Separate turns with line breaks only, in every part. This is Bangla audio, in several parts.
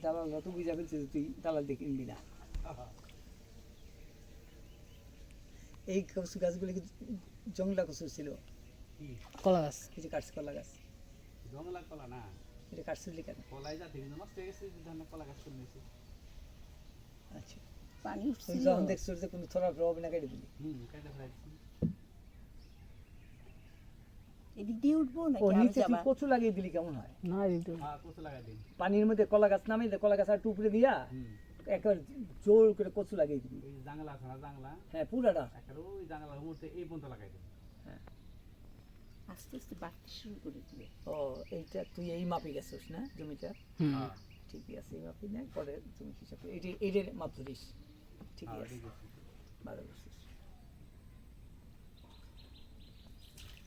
দালালরা তো বুঝা ফেলছে যে তুই দালাল দিয়ে কিনবি না। এই কচু গাছগুলি কি জংলা কচু ছিল?
কলা গাছ,
এই যে কাটছে কলা গাছ,
জংলা কলা না,
এটা কাটছিলি কেন?
কলাই জাতি কিন্তু নষ্ট হয়ে গেছে, ধরনের কলা গাছ করে নিয়েছে।
আচ্ছা,
পানি
তুই
উঠছিল
যখন দেখছো যে কোনো থরা প্রভাব না কেটে দিলি।
কেটে ফেলাইছি।
এদিক দিয়ে উঠবো
ও
নাকি আর
নিচে তুই
যাবা?
কচু লাগিয়ে দিলি কেমন হয়?
না দিতে
হ্যাঁ, কচু লাগাই দিন।
পানির মধ্যে কলা গাছ নামিয়ে দে, কলা গাছ আর টুকরে দিয়া একবার জোর করে কচু লাগিয়ে দিবি।
ওই জাংলা আছে না, জাংলা
হ্যাঁ পুরাটা।
একটা ওই জাংলার মুহূর্তে এই পর্যন্ত লাগাই দিন।
আস্তে আস্তে বাড়তে শুরু করে দিবে।
ও এইটা তুই এই মাপে গেছিস না জমিটা?
হ্যাঁ,
ঠিকই আছে, এই মাপে নেই, পরে তুমি হিসাব করে এটার মাপ ধরিস। ঠিকই আছে,
ঠিক আছে।
ভালো করছিস।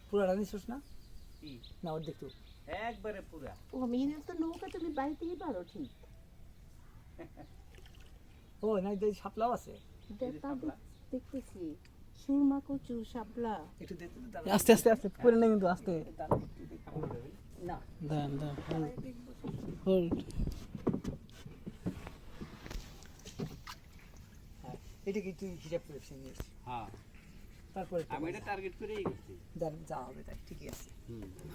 পুরাটা নিছিস না?
কি?
না অর্ধেক তো?
একবারে পুরা।
ও মেয়ে তো নৌকা তুমি বাড়িতেই পারো ঠিক।
ও না, এই শাপলাও আছে।
দেখা দেখতেছি সুরমা কচু শাপলা।
একটু দেখতে তো দাঁড়া।
আস্তে আস্তে আস্তে পড়ে না কিন্তু আস্তে
না
দাঁড়ান হোল্ড।
হ্যাঁ, এটা কি তুই হিসাব করে নিয়েছিস?
হ্যাঁ,
তারপরে
আমি এটা টার্গেট করেই করছি।
যা হবে তাই, ঠিকই আছে।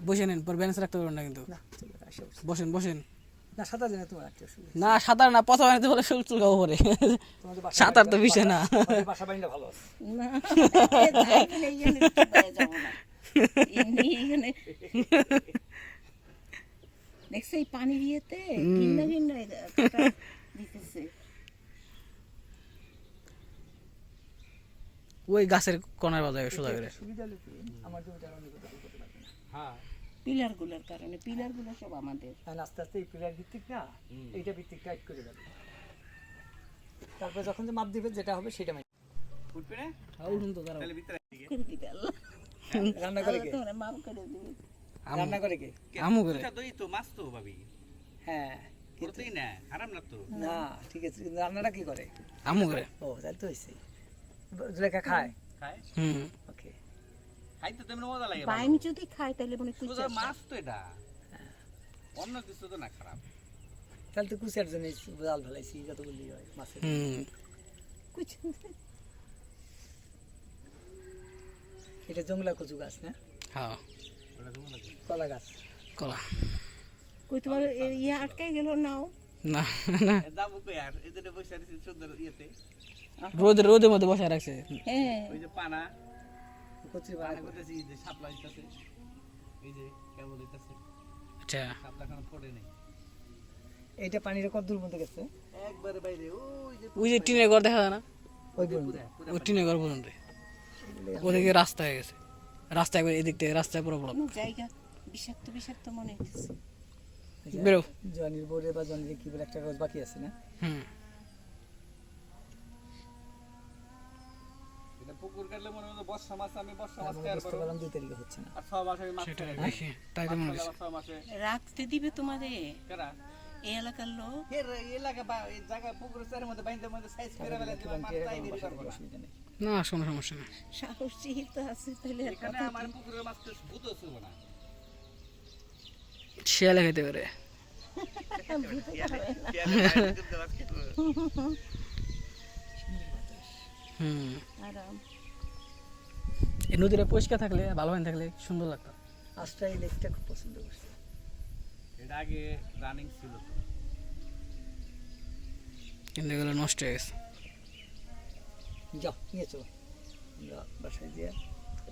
বসে নেন, পর ব্যালেন্স রাখতে পারবেন না কিন্তু।
না চলে আসে বসে।
বসেন বসেন।
না সাঁতার জানে তোমার একটা অসুবিধা।
না সাঁতার না, পচা বানাতে বলে চুল চুল খাবো পরে।
তোমাদের বাসা
সাঁতার তো বিষয় না।
তোমাদের বাসা বাড়িটা ভালো আছে।
না এখানে এখানে চুপায় যাবো না। এখানে দেখছে এই পানির ইয়েতে ভিন্ন ভিন্ন দিতেছে।
ওই গাছের কোনায় বাজাবে সোজা করে।
সুবিধা হলো কি, আমার জমিটা অন্য কোথাও করতে পারবে না।
হ্যাঁ,
পিলার গুলার কারণে, পিলার গুলো সব আমাদের।
আর আস্তে আস্তে এই পিলার ভিত্তিক না, এইটা ভিত্তিক টাইট করে যাবে। তারপরে যখন যে মাপ দিবে যেটা হবে সেটা মাপ।
উঠবে না?
উঠুন তো দাঁড়াও।
তাহলে ভিতরে দিকে।
করে দিবে আল্লাহ।
রান্না করে কে?
তোমরা মাফ করে দিবে।
রান্না করে কে?
আমু করে।
এটা দই তো মাছ তো ভাবি।
হ্যাঁ
করতেই না, হারাম না তো।
না ঠিক আছে, কিন্তু রান্নাটা কি করে?
আমু করে।
ও তাহলে তো হয়েছে। জুলেখা খায়?
খায়?
ওকে।
খাইতে তো এমনি মজা লাগে।
বাইম যদি খায় তাহলে মনে
সোজা
কুচা
মাছ তো এটা। অন্য কিছু তো না খারাপ।
তাহলে তো কুচিয়ার জন্য জাল ফেলাইছি, যত বললি হয় মাছের।
কুচা।
এটা জংলা কচু গাছ না?
হ্যাঁ
ওটা কেমন লাগে?
কলা গাছ।
কলা
কই তোমার ইয়ে আটকাই গেল নাও।
না না,
যাবো কই আর? এই যে বসে আছি সুন্দর ইয়েতে।
রোদের মধ্যে বসে রাখছে।
হ্যাঁ
ওই যে পানা,
কচুরি
পানা
বানা করে।
করতেছি, এই যে শাপলা হইতাছে। এই যে কেবল হইতাছে।
আচ্ছা
শাপলা এখন ফোটে নেই।
এইটা পানিটা কত দূর মধ্যে গেছে?
একবারে বাইরে ওই যে
ওই যে টিনের ঘর দেখা যায় না,
ওই পর্যন্ত।
পুরা
ওই টিনের ঘর পর্যন্ত। ওদিকে রাস্তা হয়ে গেছে, রাস্তা একবার এদিক থেকে রাস্তায় পুরো বড়।
কোনো জায়গা বিষাক্ত বিষাক্ত মনে হচ্ছে।
বেরো।
জনির বোর্ডে বা জনির কি বলে একটা কাগজ বাকি আছে না?
এটা পুকুর কাটলে মনে হয় বর্ষা মাছ, আমি বর্ষা মাছ
আমার
খাই আর
বুঝতে পারলাম 2 তারিখে হচ্ছে না।
আর 6 মাসে মাছ
সেটা
খাই।
দেখি তাই তো মনে হচ্ছে।
6 মাসে
রাখতে দিবে তোমাদের
কেরা
এই এলাকার লোক?
এর এলাকা বা এই জায়গা পুকুরের চারের মধ্যে বাইন্দে মধ্যে সাইজ করে ফেলে দিলাম, মাছ চাই বের করব না।
অসুবিধা নেই।
না কোনো সমস্যা নেই।
সাহস যেহেতু আছে তাহলে আর
এখানে
কথা
আমার
কি?
পুকুরের মাছ ভূত ছিল না।
শিয়ালে খেতে পারে।
আরাম।
এই নদীটা পরিষ্কার থাকলে, ভালো পানি থাকলে সুন্দর লাগতো।
আজটা এই লেকটা খুব পছন্দ করছি।
এটা আগে রানিং ছিল তো।
কিন্তু এগুলো নষ্ট হয়ে গেছে।
যাও নিয়ে চলো, আমরা বাসায় দিয়ে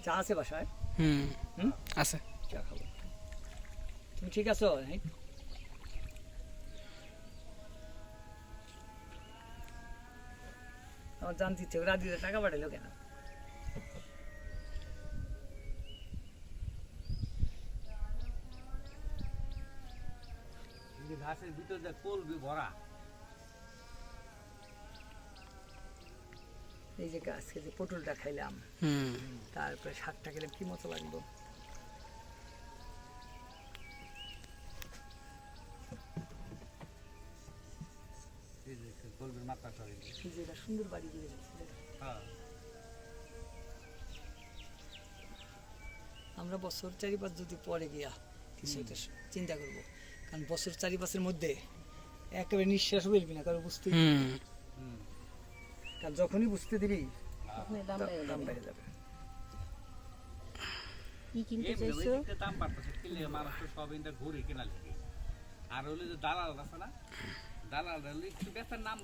চা আছে বাসায়।
আছে।
চা খাবো। তুমি ঠিক আছো? হ্যাঁ আমার জানতে ইচ্ছে করে, রাত টাকা পাঠাইলো কেন?
এই যে ঘাসের ভিতর যে কোল ভরা।
এই যে আজকে যে পটলটা খাইলাম, তারপরে শাকটা খেলাম, কি মতো লাগলো।
এই যে কোলবের মাথা সরে।
এই যে এটা সুন্দর বাড়ি করে গেছে।
হ্যাঁ,
আমরা বছর 4-5 যদি পরে গিয়া কিছু একটা চিন্তা করব, কারণ বছর 4-5-এর মধ্যে একেবারে নিঃশ্বাস বলবি না, কারণ বুঝতে
হুম
কারণ যখনই বুঝতে দিবি
আপনি দাম বেড়ে
দাম
যাবে।
বেড়ে যাবে।
কি কিনতে
এমনি
চাইছো?
ওই দিকটা দাম বাড়তেছে, কিনলে মানুষ তো সব ইন্দা ঘুরে কেনা লাগে। আর হলো যে দালাল আছে না, দালাল একটু বেচার নাম